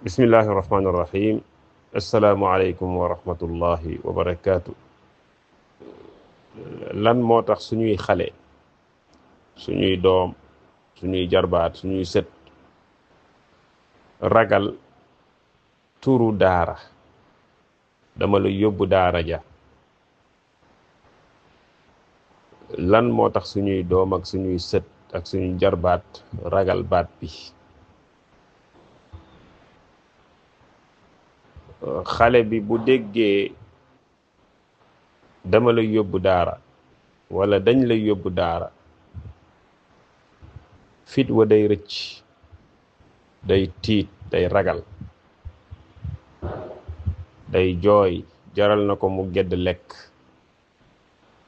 bismillahi irrahmani irrahim asalaamualeykum wa rahmatullahi wa barakaatu. lan moo tax suñuy xale, suñuy doom, suñuy jarbaat, suñuy sët ragal turu daara? dama la yóbbu daara ja. lan moo tax suñuy doom ak suñuy sët ak suñuy jarbaat ragal baat bi? xale bi bu déggee dama la yóbbu daara wala dañ la yóbbu daara, fit wa day rëcc, day tiit, day ragal, day jooy. jaral na ko mu gedd lekk,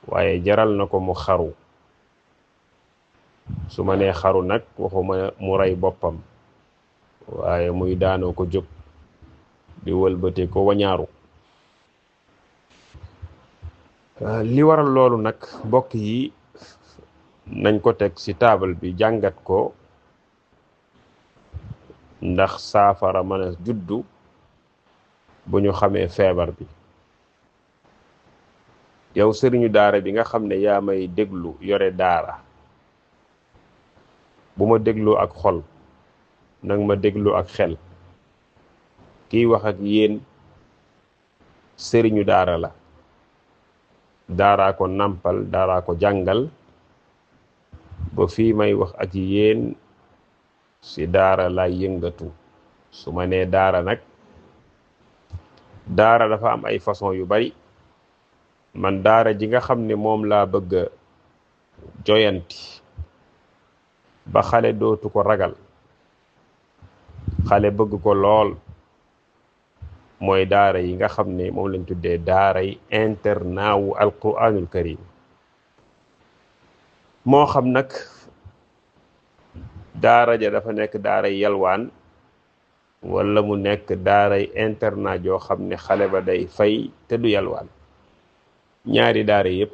waaye jaral na ko mu xaru. su ma nee xaru nag waxuma mu rey boppam, waaye muy daanoo ko jóg di wëlbate ko wañaaru. li waral loolu nag mbokk yi, nañ ko teg ci taabal bi jàngat ko, ndax saafara mën a juddu bu ñu xamee feebar bi. yow sëriñu daara bi nga xam ne yaa may déglu, yore daara, bu ma déglu ak xol, nag ma déglu ak xel. kiy wax ak yéen sëriñu daara la. daaraa ko nàmpal, daaraa ko jàngal ba fii may wax ak yéen ci daara lay yëngatu. su ma nee daara nag, daara dafa am ay façon yu bari. man daara ji nga xam ne moom laa bëgg a joyanti ba xale dootu ko ragal, xale bëgg ko lool, mooy daara yi nga xam ne moom lañ tuddee daara yi internat wu alquranul karim. moo xam nag daara ja dafa nekk daaray yalwaan, wala mu nekk daaray internat joo xam ne xale ba day fay te du yalwaan. ñaari daara yépp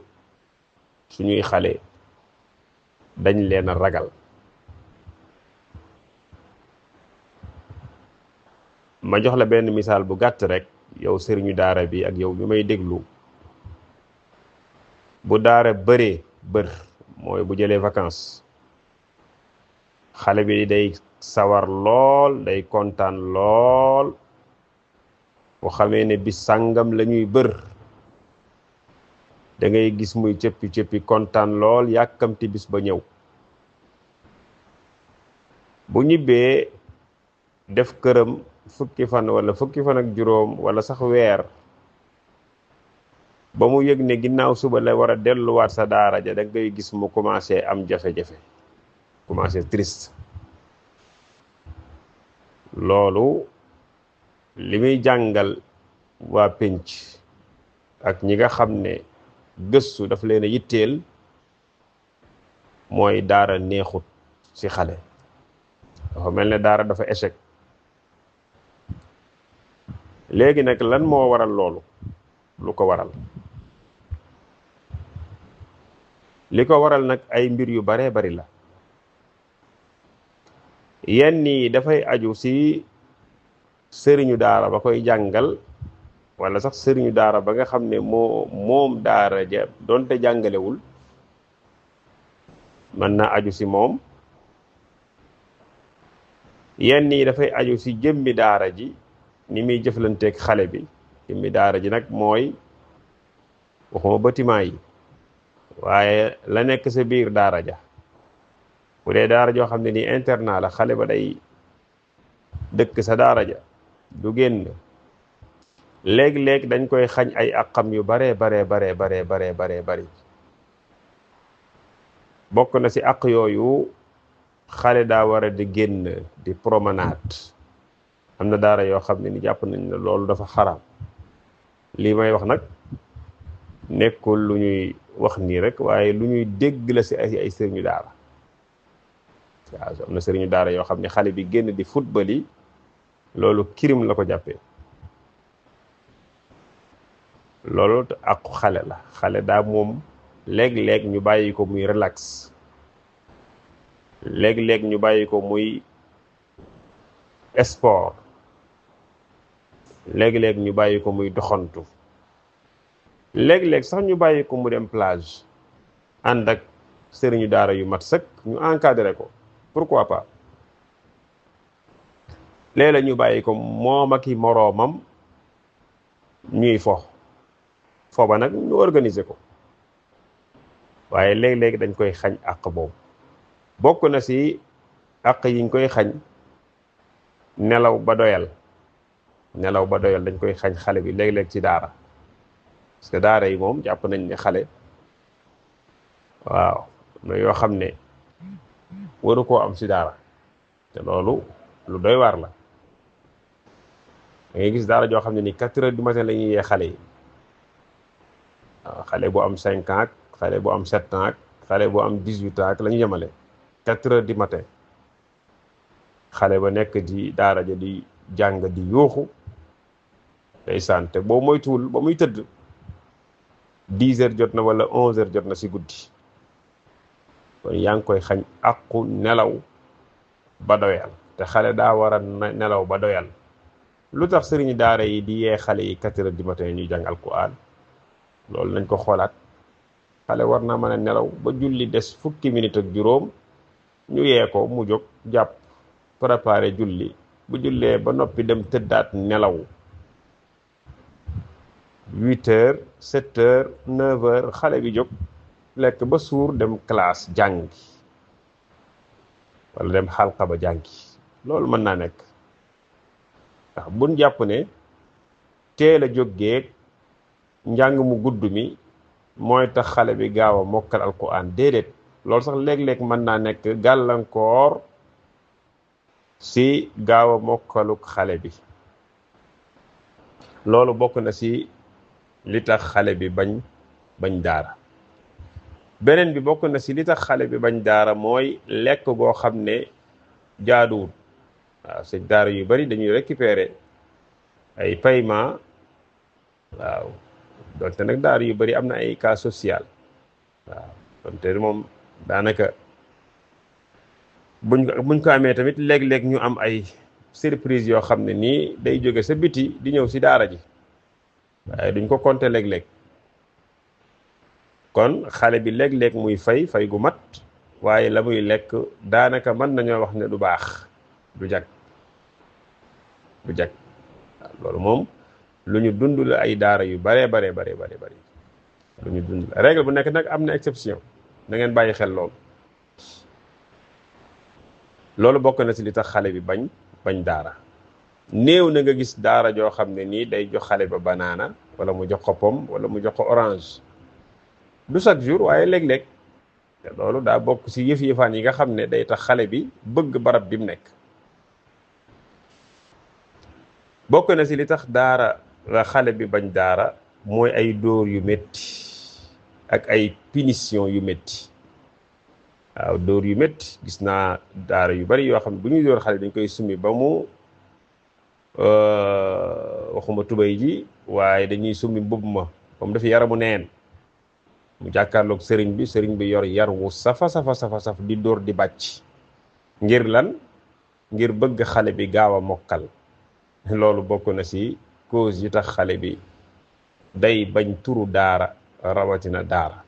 suñuy xale dañ leen a ragal. ma jox la benn misaal bu gàtt rek, yow sëriñu daara bi ak yow bi may déglu. bu daara bëree bër, mooy bu jëlee vacances, xale bi day sawar lool, day kontaan lool. bu xamee ne bis sàngam la ñuy bër, da ngay gis muy cëppi kontaan lool, yàkkamti bis ba ñëw. bu ñibbee def këram fukki fan wala fukki fan ak juróom wala sax weer, ba mu yëg ne ginnaaw suba la war a delluwaat sa daara ja, da ngay gis mu commencé am jafe-jafe, commencé triste. loolu li muy jàngal waa pénc ak ñi nga xam ne gëstu daf leen a yitteel, mooy daara neexut ci xale. dafa mel ne daara dafa échec. léegi nag lan moo waral loolu? lu ko waral? li ko waral nag ay mbir yu baree bari la. yenn yi dafay aju ci sëriñu daara ba koy jàngal, wala sax sëriñu daara ba nga xam ne moom daara ja doonte jàngalewul, mën naa aju ci moom. yenn yi dafay aju ci jëmmi daara ji, ni muy jëflanteeg xale bi. jëmmi daara ji nag mooy, waxuma bâtiment yi, waaye la nekk sa biir daara ja. bu dee daara joo xam ne nii internat la, xale ba day dëkk sa daara ja, du génn. léeg-léeg dañ koy xañ ay àqam yu baree bari. bokk na ci àq yooyu, xale daa war a di génn, di promenade. am na daara yoo xam ne ni jàpp nañ ne loolu dafa xaraam. lii may wax nag nekkul lu ñuy wax nii rek, waaye lu ñuy dégg la ci ay sëriñu daara. waaw, am na sëriñu daara yoo xam ne xale bi génn di football yi, loolu kirim la ko jàppee. loolu àqu xale la. xale daa moom léeg-léeg ñu bàyyi ko muy relax, léeg-léeg ñu bàyyi ko muy sport, léeg-léeg ñu bàyyi ko muy doxantu, léeg-léeg sax ñu bàyyi ko mu dem plage ànd ak sëriñu daara yu mat sëkk ñu encadré ko, pourquoi pas. léeg-léeg ñu bàyyi ko moom ak i moroomam ñuy fo ba nag ñu organiser ko, waaye léeg-léeg dañ koy xañ àq boobu. bokk na si àq yiñ koy xañ nelaw ba doyal. nelaw ba doyal dañ koy xañ xale bi léeg-léeg ci daara, parce que daara yi moom jàpp nañ ne xale waaw na yoo xam ne waru koo am ci daara, te loolu lu doy waar la. da ngay gis daara joo xam ne ni 4 heures du matin la ñuy yee xale yi, waaw xale bu am 5 ans ak xale bu am 7 ans ak xale bu am 18 ans ak la ñu yemale 4 heures du matin. xale ba nekk di daara ja di jàng di yuuxu day sante boo moytuwul ba muy tëdd 10 heures jot na wala 11 heures jot na ci guddi. kon yaa ngi koy xañ àqu nelaw ba doyal, te xale daa war a nelaw ba doyal. lu tax sëriñu daara yi di yee xale yi 4 heures du matin ñuy jàng alquran? loolu nañ ko xoolaat. xale war naa mën a nelaw ba julli des fukki minute ak juróom ñu yee ko mu jóg jàpp préparé julli, bu jullee ba noppi dem tëddaat nelaw 8 heures 7 heures 9 heures xale bi jóg lekk ba suur dem classe jàngi wala dem xalqa ba jàngi. loolu mën naa nekk ndax buñ jàpp ne teel a jóggeeg njàng mu gudd mi mooy tax xale bi gaaw a mokkal alquran. déedéet, loolu sax léeg-léeg mën naa nekk gàllankoor si gaaw a mokkaluk xale bi. loolu bokk na si li tax xale bi bañ daara. beneen bi bokk na si li tax xale bi bañ daara mooy lekk goo xam ne jaaduwut. waaw si daara yu bari dañuy récupérer ay paiement. waaw donte nag daara yu bari am na ay cas social. waaw donte moom daanaka buñ ko amee tamit léeg-léeg ñu am ay surprise yoo xam ne nii day jóge sa biti di ñëw si daara ji, waaye duñ ko compter léeg-léeg. kon xale bi léeg-léeg muy fay gu mat, waaye la muy lekk daanaka mën nañoo wax ne du baax, du jag. waaw loolu moom lu ñu dund la ay daara yu bare lu ñu dund la. règle bu nekk nag am na exception, na ngeen bàyyi xel loolu. loolu bokk na ci li tax xale bi bañ daara. néew na nga gis daara joo xam ne nii day jox xale ba banaana wala mu jox ko pomme wala mu jox ko orange. du chaque jour waaye léeg-léeg. te loolu daa bokk ci yëf-yëfaan yi nga xam ne day tax xale bi bëgg barab bi mu nekk. bokk na ci li tax daara la xale bi bañ daara mooy ay dóor yu metti ak ay punition yu metti. waaw dóor yu metti gis naa daara yu bari yoo xam ne bu ñuy dóor xale dañ koy summi ba mu waxuma tubay ji waaye dañuy summi mbubb ma comme dafa yaramu neen mu jàkkaarloog sëriñ bi yor yar wu safa di dóor di bàcc. ngir lan? ngir bëgg xale bi gaaw a mokkal. loolu bokk na ci cause yi tax xale bi day bañ turu daara, rawatina daara.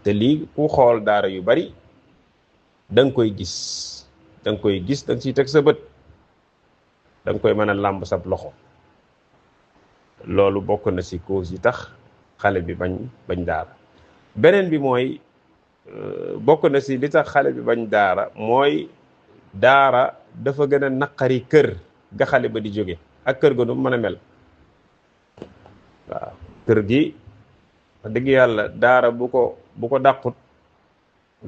te lii ku xool daara yu bari da nga koy gis da nga ciy teg sa bët, da nga koy mën a làmb sab loxo. loolu bokk na ci cause yi tax xale bi bañ daara. beneen bi mooy bokk na ci li tax xale bi bañ daara mooy daara dafa gën a naqari kër ga xale ba di jóge ak kër ga nu mën a mel. waaw kër gi wax dëgg yàlla daara bu ko dàqut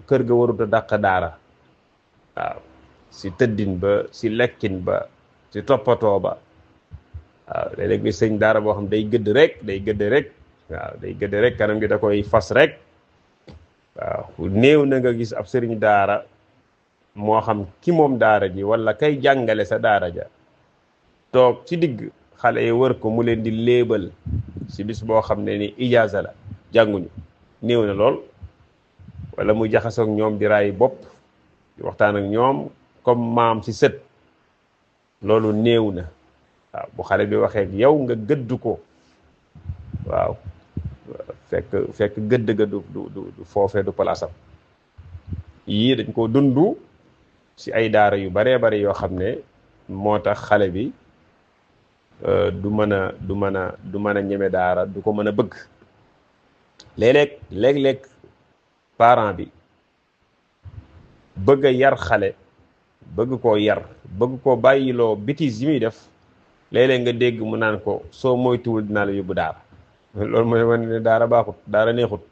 kër ga warut a dàq daara. waaw si tëddin ba, si lekkin ba, si toppatoo ba. waaw léeg-léeg bi sëñ daara boo xam day gëdd rek waaw day gëdd rek kanam gi da koy fas rek. waaw néew na nga gis ab sëriñ daara moo xam ki moom daara ji wala kay jàngale sa daara ja toog ci digg xale yi wër ko mu leen di léebal si bis boo xam ne ni ijaaza la jànguñu. néew na lool. wala muy jaxasoog ñoom di raay bopp di waxtaan ak ñoom comme maam ci sët. loolu néew na waaw bu xale bi waxee yow nga gëdd ko waaw fekk gëdd ga du foofee du palaasam yii dañ ko dundu ci ay daara yu baree bari yoo xam ne moo tax xale bi du mën a ñeme daara du ko mën a bëgg léeg-léeg parent bi bëgg a yar xale bëgg koo yar bëgg koo bàyyiloo bêtises yi muy def léeg-léeg nga dégg mu naan ko soo moytuwul dinaa la yóbbu daara loolu mooy wane ne daara baaxut daara neexut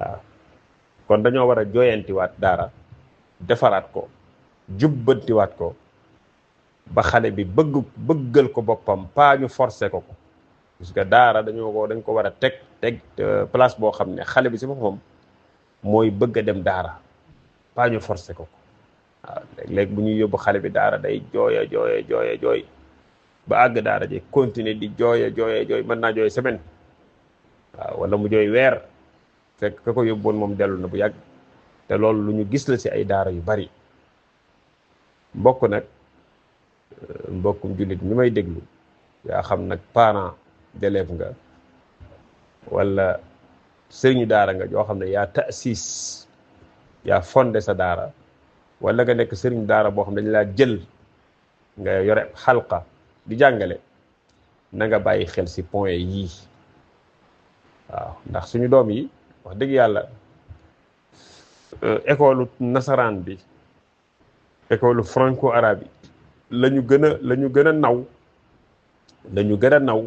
waaw kon dañoo war a jooyantiwaat daara defaraat ko jubbantiwaat ko ba xale bi bëggal ko boppam paa ñu forcé ko parce que daara dañ ko war a teg place boo xam ne xale bi si boppam mooy bëgg a dem daara paa ñu forcé ko waaw léeg-léeg bu ñuy yóbbu xale bi daara day jooy ba àgg daara ji continuer di jooy mën naa jooy semaine waaw wala mu jooy weer fekk ka ko yóbboon moom dellu na bu yàgg te loolu lu ñu gis la ci ay daara yu bari mbokkum jullit mi may déglu yaa xam nag parent d'élève nga wala sëriñu daara nga joo xam ne yaa taasiis yaa fondé sa daara wala nga nekk sëriñu daara boo xam ne dañu laa jël nga yore xalqa di jàngale na nga bàyyi xel ci point yii waaw ndax suñu doom yi wax dëgg yàlla école nasaraan bi école franco arabe yi la ñu gën a naw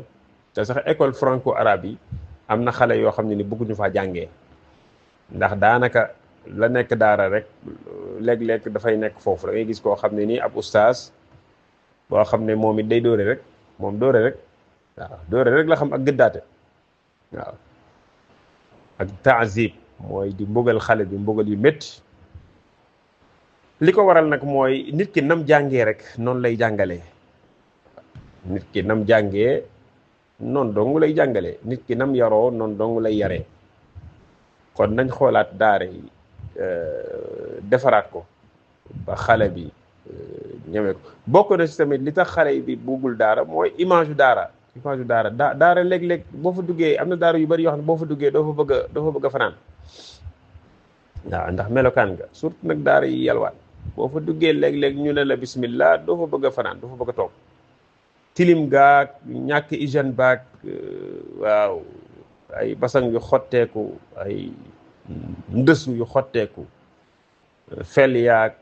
te sax école franco arabe yi am na xale yoo xam ne ni bëgguñu faa jàngee ndax daanaka la nekk daara rek léeg-léeg dafay nekk foofu da ngay gis koo xam ne nii ab ustaas boo xam ne moom it day dóore rek la xam ak gëddaate waaw ak taazib mooy di mbugal xale bi mbugal yu métti li ko waral nag mooy nit ki nam jàngee rek noonu lay jàngalee nit ki nam jàngee noonu dong lay jàngalee nit ki nam yaroo noonu dong lay yaree kon nañ xoolaat daara yi defaraat ko ba xale bi ñeme ko bokk na ci tamit li tax xale bi buggul daara mooy image daara daara léeg-léeg boo fa duggee am na daara yu bari yoo xam ne boo fa duggee doo fa bëgg a fanaan waaw ndax melokaan nga surtout nag daara yi yalwaan boo fa duggee léeg-léeg ñu ne la bismillah doo fa bëgg a fanaan doo fa bëgg a toog tilim gaag ñàkk hygiène baag waaw ay basang yu xotteeku ay ndësu yu xotteeku fel yaag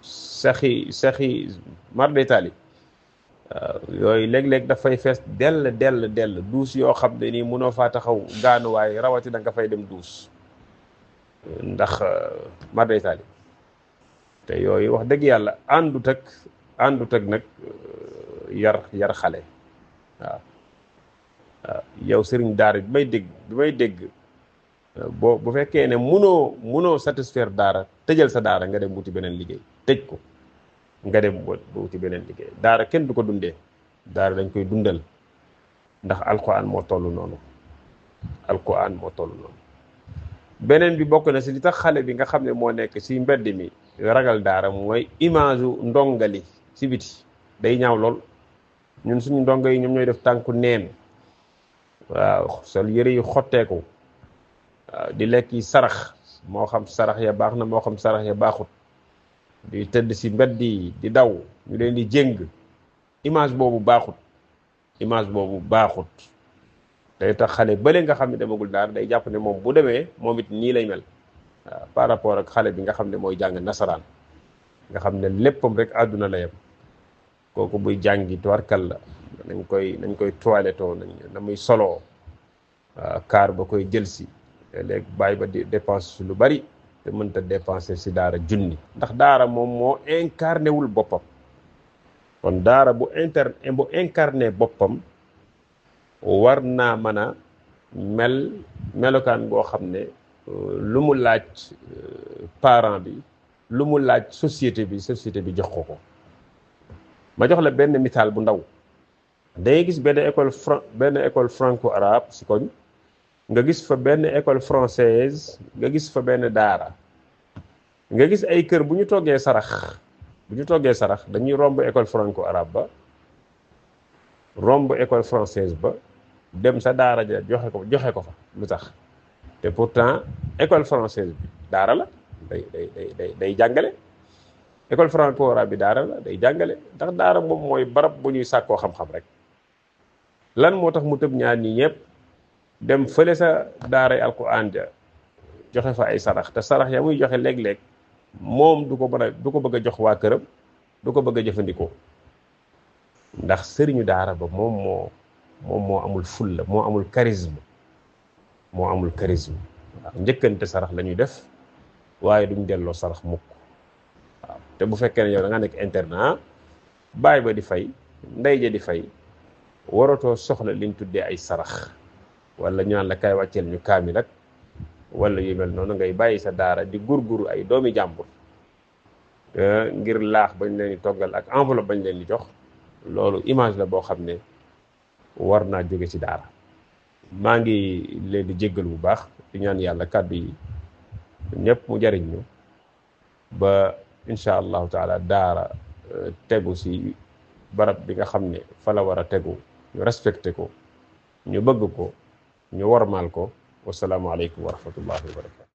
saxi mar d'Italie waaw yooyu léeg-léeg dafay fees dell duus yoo xam ne nii mënoo faa taxaw gaanuwaay rawatina nga fay dem duus ndax mar d'Italie te yooyu wax dëgg yàlla àndut ak nag yar xale waaw yow sëriñ daara bi may dégg bu fekkee ne munoo satisfaire daara tëjal sa daara nga dem wuti beneen liggéey tëj ko nga dem wuti beneen liggéey daara kenn du ko dundee daara dañ koy dundal ndax alquran moo toll noonu beneen bi bokk na si li tax xale bi nga xam ne moo nekk si mbedd mi ragal daara mooy image u ndongali si biti day ñaaw lool ñun suñu ndongo yi ñoom ñooy def tànku neen waaw sol yëre yu xotteeku waaw di lekk yi sarax moo xam sarax ya baax na moo xam sarax ya baaxut di tëdd si mbedd yi di daw ñu leen di jéng image boobu baaxut day tax xale bële nga xam ne demagul daara day jàpp ne moom bu demee moom it nii lay mel waaw par rapport ak xale bi nga xam ne mooy jàng nasaraan nga xam ne léppam rek àdduna la yem kooku buy jàngi tuwarkal la nañ koy toilettoo na muy soloo kaar ba koy jël si léegi bàyyi ba di dépense lu bari te mënta dépenser si daara junni ndax daara moom moo incarné wul boppam kon daara bu incarné boppam war naa mën a melokaan boo xam ne lu mu laaj parent bi lu mu laaj société bi jox ko ma jox la benn misaal bu ndaw dangay gis benn école franco arabe si koñ nga gis fa benn école française nga gis fa benn daara nga gis ay kër bu ñu toggee sarax bu ñu toggee sarax dañuy romb école franco arabe ba romb école française ba dem sa daara ja joxe ko fa lu tax te pourtant école française bi daara la day jàngale école franco arabe bi daara la day jàngale ndax daara moom mooy barab bu ñuy sàkkoo xam-xam rek lan moo tax mu tëb ñaar ñi ñëpp dem fële sa daaray alquran ja joxe fa ay sarax te sarax ya muy joxe léeg-léeg moom du ko bëgg a jox waa këram du ko bëgg a jëfandikoo ndax sëriñu daara ba moom moo amul fulla moo amul charisme waaw njëkkante sarax la ñuy def waaye duñ delloo sarax mukk waaw te bu fekkee ne yow da nga nekk internat baay ba di fay ndey ja di fay waratoo soxla liñ tuddee ay sarax wala ñu naan la kay wàcceel ñu kaamil ak wala yu mel noonu ngay bàyyi sa daara di gurguru ay doomi jàmbur ngir laax bañ leen di toggal ak enveloppe bañ leen di jox loolu image la boo xam ne war naa jóge ci daara maa ngi leen di jéggal bu baax di ñaan yàlla kàddu yi ñëpp mu jariñ ñu ba incha allahu taala daara tegu ci barab bi nga xam ne fa la war a tegu ñu respecté ko ñu bëgg ko ñu wormaal ko wasalaamualeykum wa rahmatullahi wa barakatu